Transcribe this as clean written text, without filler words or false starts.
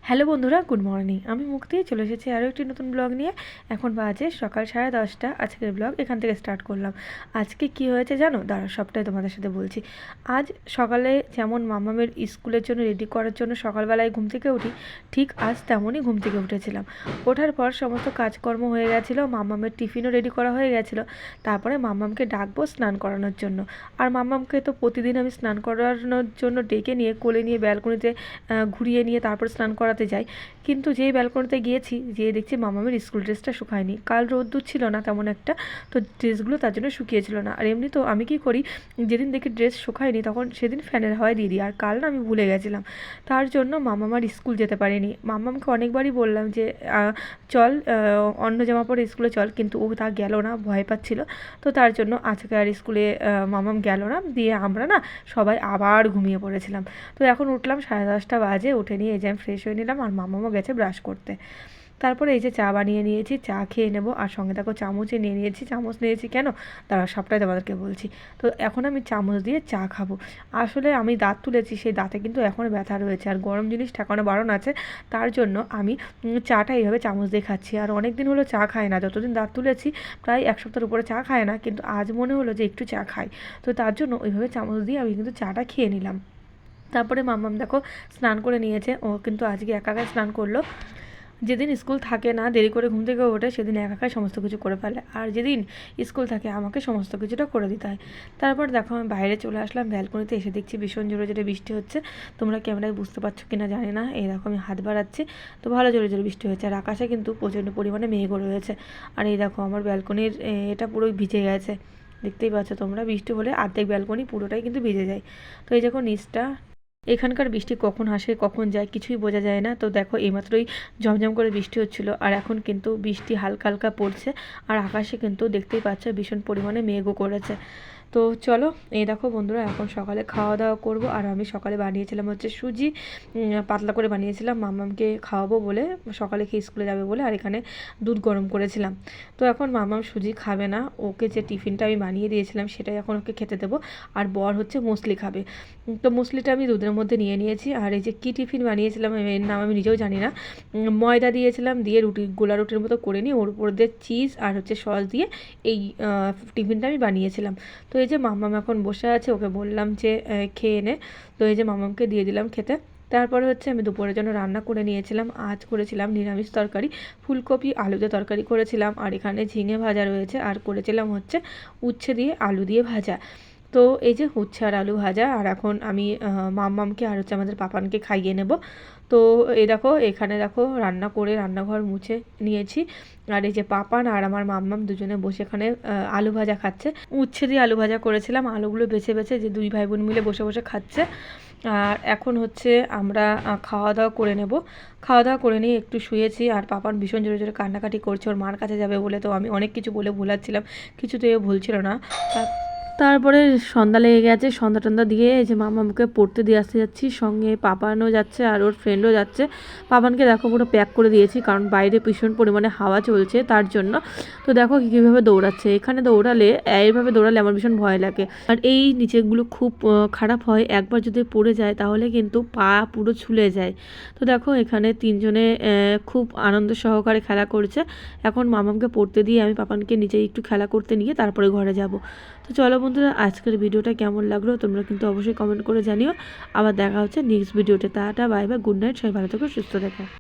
Hello বন্ধুরা, good morning. আমি মুক্তি চলে এসেছি আরও একটি নতুন ব্লগ নিয়ে। এখন বাজে সকাল 10:30। আজকের ব্লগ এখান থেকে স্টার্ট করলাম। আজকে কি হয়েছে জানো? দাঁড়াও, সবটাই তোমাদের সাথে বলছি। আজ সকালে যেমন মামামের স্কুলের জন্য রেডি করার জন্য সকালবেলায় ঘুম থেকে উঠি, ঠিক আজ তেমনই ঘুম থেকে উঠেছিলাম। ওঠার পর সমস্ত কাজকর্ম হয়ে গেছিলো, মামামের টিফিনও রেডি করা হয়ে গেছিলো। তারপরে মামামকে ডাকবো স্নান করানোর জন্য। আর মামামকে তো প্রতিদিন আমি স্নান করানোর জন্য ডেকে নিয়ে কোলে নিয়ে ব্যালকনিতে ঘুরিয়ে নিয়ে তারপর স্নান করাতে যাই। কিন্তু যেই ব্যালকনিতে গিয়েছি, যেয়ে দেখছি মামামের স্কুল ড্রেসটা শুকায়নি। কাল রোদ্দুর ছিল না তেমন একটা, তো ড্রেসগুলো তার জন্য শুকিয়েছিল না। আর এমনি তো আমি কি করি, যেদিন দেখি ড্রেস শুকায়নি তখন সেদিন ফ্যানের হাওয়ায় দিয়ে দিই। আর কাল না আমি ভুলে গেছিলাম, তার জন্য মামাম আর স্কুল যেতে পারেনি। মামামকে অনেকবারই বললাম যে চল অন্য জামা পরে স্কুলে চল, কিন্তু ও তা গেল না, ভয় পাচ্ছিল। তো তার জন্য আজকে আর স্কুলে মামাম গেল না। দিয়ে আমরা না সবাই আবার ঘুমিয়ে পড়েছিলাম। তো এখন উঠলাম 10:30 বাজে, উঠে নিয়ে এই যে আমি ফ্রেশ হয়ে নিলাম, আর মামামও গেছে ব্রাশ করতে। তারপরে এই যে চা বানিয়ে নিয়েছি, চা খেয়ে নেবো। আর সঙ্গে দেখো চামচে নিয়ে নিয়েছি। চামচ নিয়েছি কেন, তারা সবটাই তোমাদেরকে বলছি। তো এখন আমি চামচ দিয়ে চা খাবো। আসলে আমি দাঁত তুলেছি, সেই দাঁতে কিন্তু এখনও ব্যথা রয়েছে, আর গরম জিনিস ঠেকানো বারণ আছে। তার জন্য আমি চাটা এইভাবে চামচ দিয়ে খাচ্ছি। আর অনেক দিন হলো চা খাই না, যতদিন দাঁত তুলেছি প্রায় 1 সপ্তাহের উপরে চা খায় না, কিন্তু আজ মনে হলো যে একটু চা খাই। তো তার জন্য ওইভাবে চামচ দিয়ে আমি কিন্তু চাটা খেয়ে নিলাম। তারপরে মাম্মাম দেখো স্নান করে নিয়েছে। ও কিন্তু আজকে একা একাই স্নান করলো। যেদিন স্কুল থাকে না, দেরি করে ঘুম থেকে ওঠে, সেদিন একা একাই সমস্ত কিছু করে ফেলে। আর যেদিন স্কুল থাকে আমাকে সমস্ত কিছুটা করে দিতে হয়। তারপর দেখো আমি বাইরে চলে আসলাম ব্যালকনিতে। এসে দেখছি ভীষণ জোরে জোরে বৃষ্টি হচ্ছে। তোমরা ক্যামেরায় বুঝতে পারছো কিনা জানি না। এই দেখো আমি হাত বাড়াচ্ছি, তো ভালো জোরে জোরে বৃষ্টি হয়েছে। আর আকাশে কিন্তু প্রচণ্ড পরিমাণে মেঘও রয়েছে। আর এই দেখো আমার ব্যালকনির এটা পুরোই ভিজে গেছে। দেখতেই পাচ্ছ তোমরা, বৃষ্টি হলে অর্ধেক ব্যালকনি পুরোটাই কিন্তু ভিজে যায়। তো এই দেখো নিচটা, এখানকার বৃষ্টি কখন আসে কখন যায় কিছুই বোঝা যায় না। তো দেখো এইমাত্রই ঝমঝম করে বৃষ্টি হচ্ছিলো, আর এখন কিন্তু বৃষ্টি হালকা হালকা পড়ছে। আর আকাশে কিন্তু দেখতেই পাচ্ছ ভীষণ পরিমাণে মেঘও করেছে। তো চলো, এই দেখো বন্ধুরা, এখন সকালে খাওয়া দাওয়া করব। আর আমি সকালে বানিয়েছিলাম হচ্ছে সুজি, পাতলা করে বানিয়েছিলাম মামামকে খাওয়াবো বলে, সকালে খেয়ে স্কুলে যাবে বলে। আর এখানে দুধ গরম করেছিলাম। তো এখন মামাম সুজি খাবে না, ওকে যে টিফিনটা আমি বানিয়ে দিয়েছিলাম সেটাই এখন ওকে খেতে দেবো। আর বর হচ্ছে মুসলি খাবে। তো মুসলিটা আমি দুধের মধ্যে নিয়ে নিয়েছি। আর এই যে কী টিফিন বানিয়েছিলাম এর নাম আমি নিজেও জানি না। ময়দা দিয়েছিলাম, দিয়ে রুটি গোলা রুটির মতো করে নিয়ে ওর উপর দিয়ে চিজ আর হচ্ছে সস দিয়ে এই টিফিনটা আমি বানিয়েছিলাম। তো এই যে মামাম এখন বসে আছে, ওকে বললাম যে খেয়ে নে। তো এই যে মামামকে দিয়ে দিলাম খেতে। তারপরে হচ্ছে আমি দুপুরের জন্য রান্না করে নিয়েছিলাম। আজ করেছিলাম নিরামিষ তরকারি, ফুলকপি আলুতে তরকারি করেছিলাম। আর এখানে ঝিঙে ভাজা রয়েছে, আর করেছিলাম হচ্ছে উচ্ছে দিয়ে আলু দিয়ে ভাজা। তো এই যে উচ্ছে আর আলু ভাজা। আর এখন আমি মাম্মামকে আর হচ্ছে আমাদের পাপানকে খাইয়ে নেব। তো এই দেখো এখানে দেখো রান্না করে রান্নাঘর মুছে নিয়েছি। আর এই যে পাপান আর আমার মাম্মাম দুজনে বসে এখানে আলু ভাজা খাচ্ছে। উচ্ছে দিয়ে আলু ভাজা করেছিলাম, আলুগুলো বেছে বেছে যে দুই ভাই বোন মিলে বসে বসে খাচ্ছে। আর এখন হচ্ছে আমরা খাওয়া দাওয়া করে নেব। খাওয়া দাওয়া করে নিয়ে একটু শুয়েছি। আর পাপান ভীষণ জোরে জোরে কান্নাকাটি করছে ওর মার কাছে যাবে বলে। তো আমি অনেক কিছু বলে ভুলাচ্ছিলাম, কিছুতেই ভুলছিল না। তারপরে সন্ধ্যা লেগে গেছে, সন্ধ্যা টন্ধ্যা দিয়ে এই যে মামাকে পড়তে দিয়ে আসতে যাচ্ছি। সঙ্গে পাপানও যাচ্ছে আর ওর ফ্রেন্ডও যাচ্ছে। পাপানকে দেখো পুরো প্যাক করে দিয়েছি, কারণ বাইরে ভীষণ পরিমাণে হাওয়া চলছে তার জন্য। তো দেখো কীভাবে দৌড়াচ্ছে। এখানে দৌড়ালে এইভাবে দৌড়ালে আমার ভীষণ ভয় লাগে। আর এই নিচেগুলো খুব খারাপ হয়, একবার যদি পড়ে যায় তাহলে কিন্তু পা পুরো ছুলে যায়। তো দেখো এখানে তিনজনে খুব আনন্দ সহকারে খেলা করছে। এখন মামাকে পড়তে দিয়ে আমি পাপানকে নিচে একটু খেলা করতে নিয়ে তারপরে ঘরে যাব। তো চলো বন্ধুরা, আজকের ভিডিওটা কেমন লাগলো তোমরা কিন্তু অবশ্যই কমেন্ট করে জানিও। আবার দেখা হচ্ছে নেক্সট ভিডিওতে। Tata, bye bye, good night, সবাই ভালো থেকো, সুস্থ থেকো।